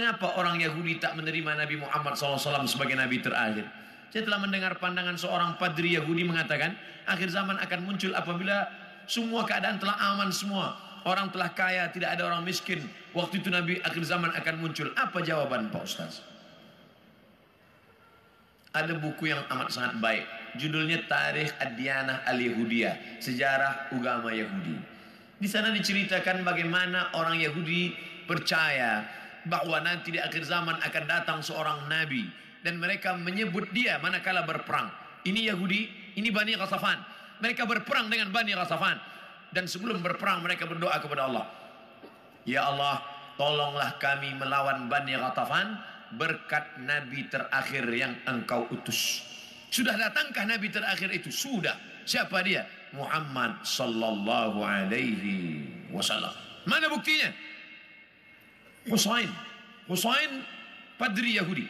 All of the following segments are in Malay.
Mengapa orang Yahudi tak menerima Nabi Muhammad SAW sebagai Nabi terakhir? Saya telah mendengar pandangan seorang padri Yahudi mengatakan, akhir zaman akan muncul apabila semua keadaan telah aman semua. Orang telah kaya, tidak ada orang miskin. Waktu itu Nabi akhir zaman akan muncul. Apa jawaban Pak Ustaz? Ada buku yang amat sangat baik. Judulnya Tarikh Ad-Diyanah Al-Yahudiyah, Sejarah Agama Yahudi. Di sana diceritakan bagaimana orang Yahudi percaya bahwa nanti di akhir zaman akan datang seorang nabi dan mereka menyebut dia manakala berperang. Ini Yahudi, ini Bani Ghatafan. Mereka berperang dengan Bani Ghatafan dan sebelum berperang mereka berdoa kepada Allah, ya Allah, tolonglah kami melawan Bani Ghatafan berkat nabi terakhir yang engkau utus. Sudah datangkah nabi terakhir itu? Sudah. Siapa dia? Muhammad sallallahu alaihi wasallam. Mana buktinya? Husain padri Yahudi,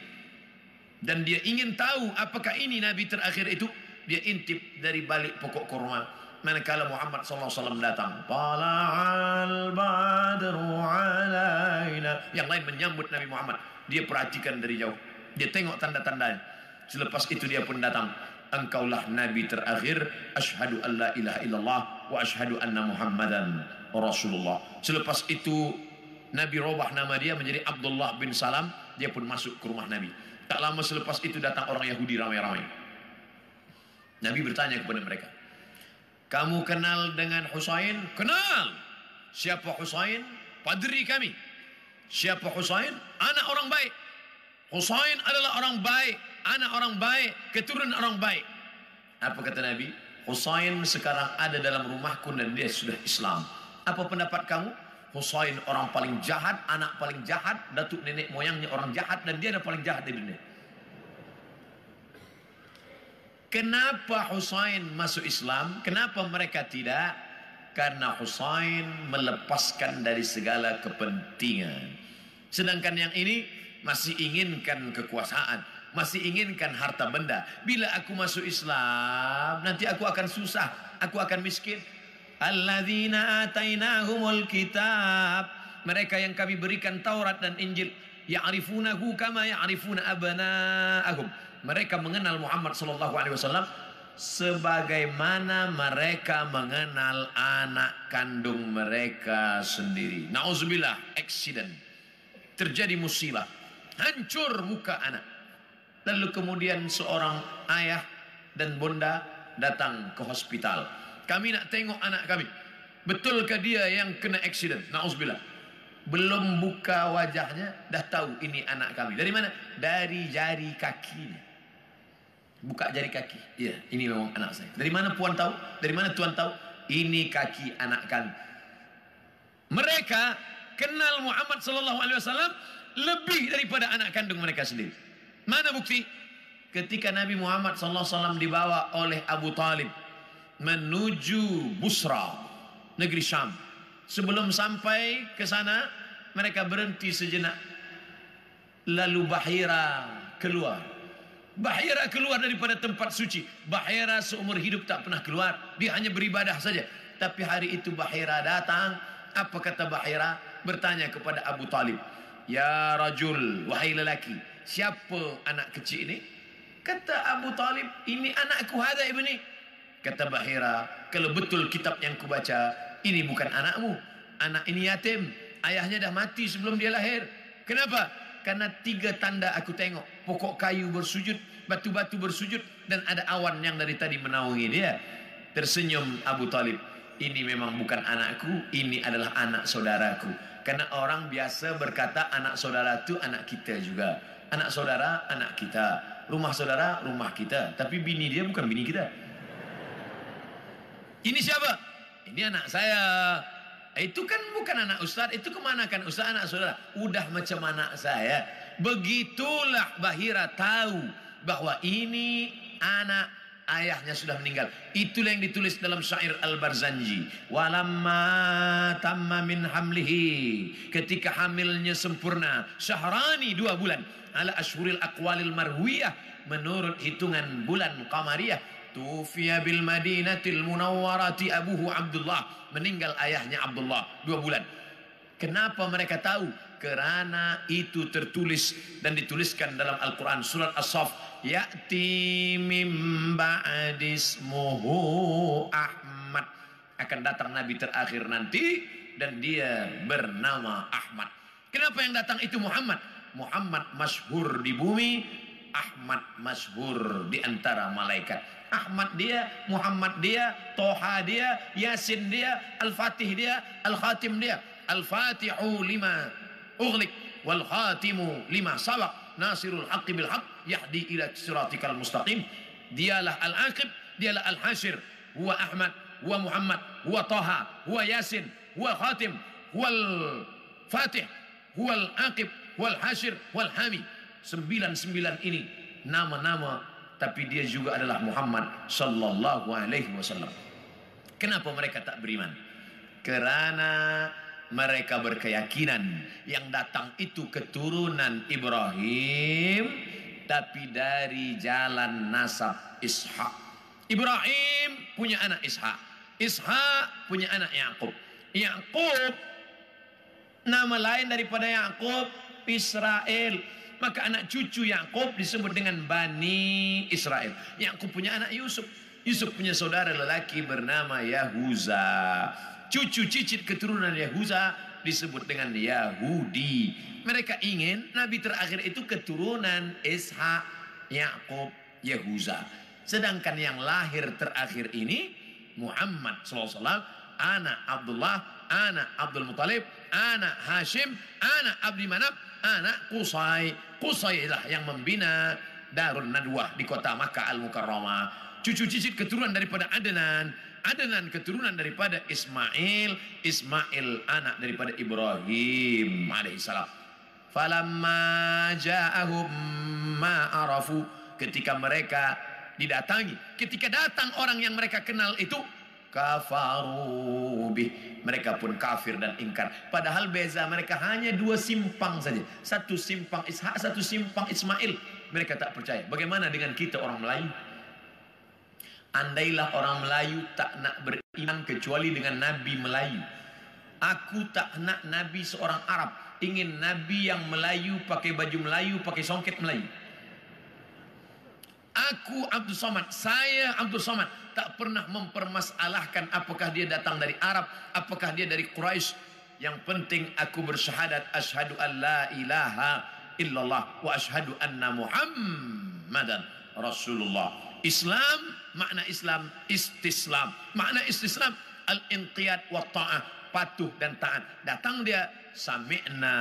dan dia ingin tahu apakah ini nabi terakhir itu. Dia intip dari balik pokok kurma manakala Muhammad SAW datang. Tala'al badru alaina. Yang lain menyambut Nabi Muhammad, dia perhatikan dari jauh, dia tengok tanda-tandanya. Selepas itu dia pun datang. Engkaulah nabi terakhir. Asyhadu an la ilaha illallah wa asyhadu anna Muhammadan Rasulullah. Selepas itu Nabi robah nama dia menjadi Abdullah bin Salam. Dia pun masuk ke rumah Nabi. Tak lama selepas itu datang orang Yahudi ramai-ramai. Nabi bertanya kepada mereka, kamu kenal dengan Husain? Kenal. Siapa Husain? Padri kami. Siapa Husain? Anak orang baik. Husain adalah orang baik, anak orang baik, keturunan orang baik. Apa kata Nabi? Husain sekarang ada dalam rumahku dan dia sudah Islam. Apa pendapat kamu? Husain orang paling jahat, anak paling jahat, datuk nenek moyangnya orang jahat, dan dia ada paling jahat di dunia. Kenapa Husain masuk Islam? Kenapa mereka tidak? Karena Husain melepaskan dari segala kepentingan. Sedangkan yang ini masih inginkan kekuasaan, masih inginkan harta benda. Bila aku masuk Islam, nanti aku akan susah, aku akan miskin. Alladzina atainahumul kitab, mereka yang kami berikan Taurat dan Injil, ya'rifunahu kama ya'rifuna abna'ahum. Mereka mengenal Muhammad sallallahu alaihi wasallam sebagaimana mereka mengenal anak kandung mereka sendiri. Nauzubillah, accident. Terjadi musibah, hancur muka anak. Lalu kemudian seorang ayah dan bunda datang ke hospital. Kami nak tengok anak kami. Betulkah dia yang kena accident? Nauzubillah. Belum buka wajahnya dah tahu ini anak kami. Dari mana? Dari jari kakinya. Buka jari kaki. Ya, ini memang anak saya. Dari mana puan tahu? Dari mana tuan tahu? Ini kaki anak kami. Mereka kenal Muhammad sallallahu alaihi wasallam lebih daripada anak kandung mereka sendiri. Mana bukti? Ketika Nabi Muhammad sallallahu alaihi wasallam dibawa oleh Abu Talib menuju Busra, negeri Syam. Sebelum sampai ke sana, mereka berhenti sejenak. Lalu Bahira keluar. Bahira keluar daripada tempat suci. Bahira seumur hidup tak pernah keluar. Dia hanya beribadah saja. Tapi hari itu Bahira datang. Apa kata Bahira? Bertanya kepada Abu Talib, ya rajul, wahai lelaki, siapa anak kecil ini? Kata Abu Talib, ini anakku, hada ibni. Kata Bahira, kalau betul kitab yang kubaca, ini bukan anakmu. Anak ini yatim, ayahnya dah mati sebelum dia lahir. Kenapa? Karena 3 tanda aku tengok. Pokok kayu bersujud, batu-batu bersujud, dan ada awan yang dari tadi menaungi dia. Tersenyum Abu Talib, ini memang bukan anakku, ini adalah anak saudaraku. Karena orang biasa berkata anak saudara itu anak kita juga. Anak saudara, anak kita. Rumah saudara, rumah kita. Tapi bini dia bukan bini kita. Ini siapa? Ini anak saya. Itu kan bukan anak ustaz. Itu kemanakan ustaz, anak saudara? Udah macam anak saya. Begitulah Bahira tahu bahwa ini anak ayahnya sudah meninggal. Itulah yang ditulis dalam syair Al-Barzanji. Walamma tamma min hamlihi, ketika hamilnya sempurna, syahrani 2 bulan, ala ashhuril aqwalil marwiyah, menurut hitungan bulan qamariyah. Tufiya bil Madinatil Munawwarati abuhu Abdullah, meninggal ayahnya Abdullah 2 bulan. Kenapa mereka tahu? Kerana itu tertulis dan dituliskan dalam Al-Quran surat As-Saff, ya'ti mim ba'dismuhu Ahmad, akan datang nabi terakhir nanti dan dia bernama Ahmad. Kenapa yang datang itu Muhammad? Muhammad masyhur di bumi, Ahmad masyhur di antara malaikat. Ahmad dia, Muhammad dia, Toha dia, Yasin dia, Al-Fatih dia, Al-Khatim dia. Al-Fatihu lima ughliq wal khatimu lima sabaq, nasirul haqqi bil haqq, yahdi ila siratikal mustaqim. Dialah al-aqib, dialah al-hasyir, huwa Ahmad, huwa Muhammad, huwa Taha, huwa Yasin, huwa Khatim, huwa al-Fatih, huwa al-aqib, huwa al-hasyir, huwa al-hami. 99 ini nama-nama, tapi dia juga adalah Muhammad sallallahu alaihi wasallam. Kenapa mereka tak beriman? Kerana mereka berkeyakinan yang datang itu keturunan Ibrahim, tapi dari jalan nasab Ishak. Ibrahim punya anak Ishak, Ishak punya anak Yakub. Yakub, nama lain daripada Yakub, Israel. Maka anak cucu Yakub disebut dengan Bani Israel. Yakub punya anak Yusuf, Yusuf punya saudara lelaki bernama Yahuza. Cucu cicit keturunan Yahuza disebut dengan Yahudi. Mereka ingin nabi terakhir itu keturunan Ishak, Yakub, Yahuza. Sedangkan yang lahir terakhir ini Muhammad SAW, anak Abdullah, anak Abdul Muttalib, anak Hashim, anak Abdi Manaf, anak Qusay. Qusay lah yang membina Darun Nadwah di kota Makkah Al-Mukarramah. Cucu cicit keturunan daripada Adnan, Adnan keturunan daripada Ismail, Ismail anak daripada Ibrahim alaihissalam. Falamma ja'ahum ma arafu, ketika mereka didatangi, ketika datang orang yang mereka kenal itu, kafaru bih, mereka pun kafir dan ingkar. Padahal beza mereka hanya 2 simpang saja, satu simpang Ishak, satu simpang Ismail. Mereka tak percaya. Bagaimana dengan kita orang Melayu? Andailah orang Melayu tak nak beriman kecuali dengan Nabi Melayu. Aku tak nak Nabi seorang Arab, ingin Nabi yang Melayu, pakai baju Melayu, pakai songket Melayu. Aku Abdul Somad, saya Abdul Somad, tak pernah mempermasalahkan apakah dia datang dari Arab, apakah dia dari Quraisy. Yang penting aku bersyahadat asyhadu an la ilaha illallah wa asyhadu anna Muhammadan Rasulullah. Islam, makna Islam istislam. Makna istislam al-inqiyad wa ta'ah, patuh dan taat. Datang dia sami'na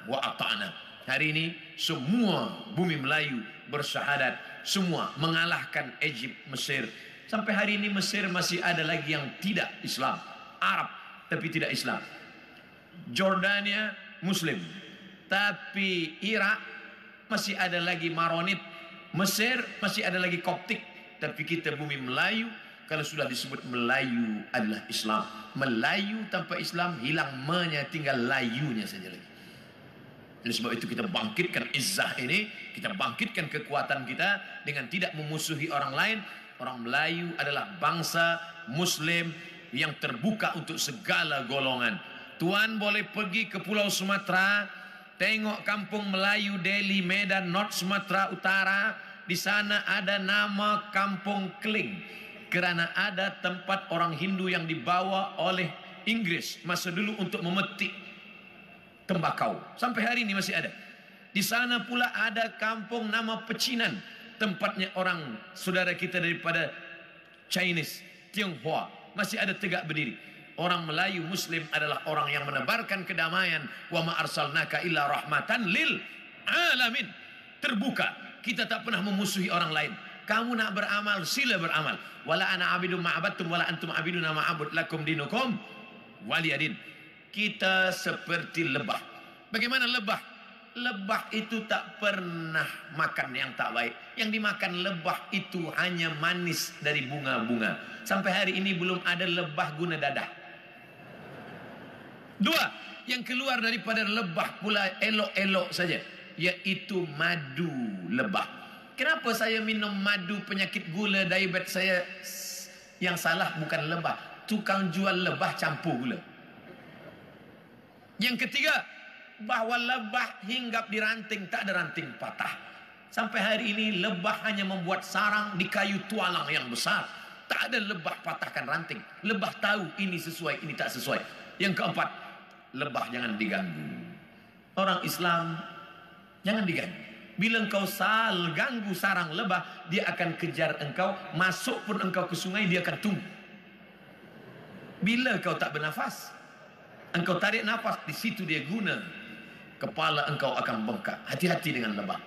wa ata'na. Hari ini semua bumi Melayu bersyahadat, semua mengalahkan Egypt, Mesir. Sampai hari ini Mesir masih ada lagi yang tidak Islam, Arab tapi tidak Islam. Jordania Muslim, tapi Irak masih ada lagi Maronit. Mesir masih ada lagi Koptik. Tapi kita bumi Melayu, kalau sudah disebut Melayu adalah Islam. Melayu tanpa Islam hilang me-nya, tinggal layunya saja lagi. Oleh sebab itu kita bangkitkan izzah ini, kita bangkitkan kekuatan kita dengan tidak memusuhi orang lain. Orang Melayu adalah bangsa Muslim yang terbuka untuk segala golongan. Tuan boleh pergi ke Pulau Sumatera, tengok kampung Melayu Delhi, Medan, North Sumatera Utara. Di sana ada nama Kampung Keling, kerana ada tempat orang Hindu yang dibawa oleh Inggris masa dulu untuk memetik tembakau. Sampai hari ini masih ada. Di sana pula ada kampung nama Pecinan, tempatnya orang saudara kita daripada Chinese, Tionghoa, masih ada tegak berdiri. Orang Melayu Muslim adalah orang yang menebarkan kedamaian. Wa ma arsalnaka illa rahmatan lil alamin. Terbuka. Kita tak pernah memusuhi orang lain. Kamu nak beramal, sila beramal. Wala ana abidum ma'abadtum wala antum abiduna ma'abud lakum dinukum waliyadin. Kita seperti lebah. Bagaimana lebah? Lebah itu tak pernah makan yang tak baik. Yang dimakan lebah itu hanya manis dari bunga-bunga. Sampai hari ini belum ada lebah guna dadah. 2, yang keluar daripada lebah pula elok-elok saja, yaitu madu lebah. Kenapa saya minum madu penyakit gula, diabetes saya? Yang salah bukan lebah, tukang jual lebah campur gula. Yang ketiga, bahwa lebah hinggap di ranting, tak ada ranting patah. Sampai hari ini lebah hanya membuat sarang di kayu tualang yang besar. Tak ada lebah patahkan ranting. Lebah tahu ini sesuai, ini tak sesuai. Yang keempat, lebah jangan diganggu. Orang Islam jangan diganggu. Bila engkau ganggu sarang lebah, dia akan kejar engkau. Masuk pun engkau ke sungai, dia akan tunggu. Bila kau tak bernafas, engkau tarik nafas, di situ dia guna. Kepala engkau akan bengkak. Hati-hati dengan lebah.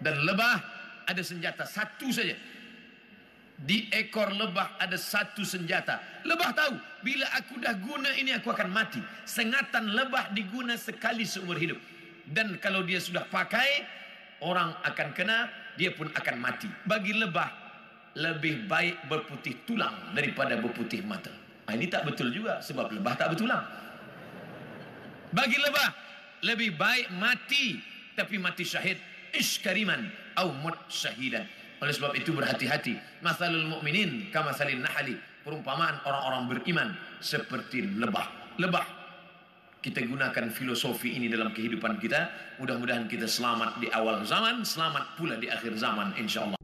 Dan lebah ada senjata satu saja. Di ekor lebah ada satu senjata. Lebah tahu, bila aku dah guna ini aku akan mati. Sengatan lebah diguna sekali seumur hidup. Dan kalau dia sudah pakai, orang akan kena, dia pun akan mati. Bagi lebah, lebih baik berputih tulang daripada berputih mata. Ini tak betul juga, sebab lebah tak bertulang. Bagi lebah, lebih baik mati, tapi mati syahid. Ishkariman au mut syahidan. Oleh sebab itu berhati-hati. Mathalul mu'minin kamathalin nahli. Perumpamaan orang-orang beriman seperti lebah. Lebah. Kita gunakan filosofi ini dalam kehidupan kita. Mudah-mudahan kita selamat di awal zaman, selamat pula di akhir zaman, insyaAllah.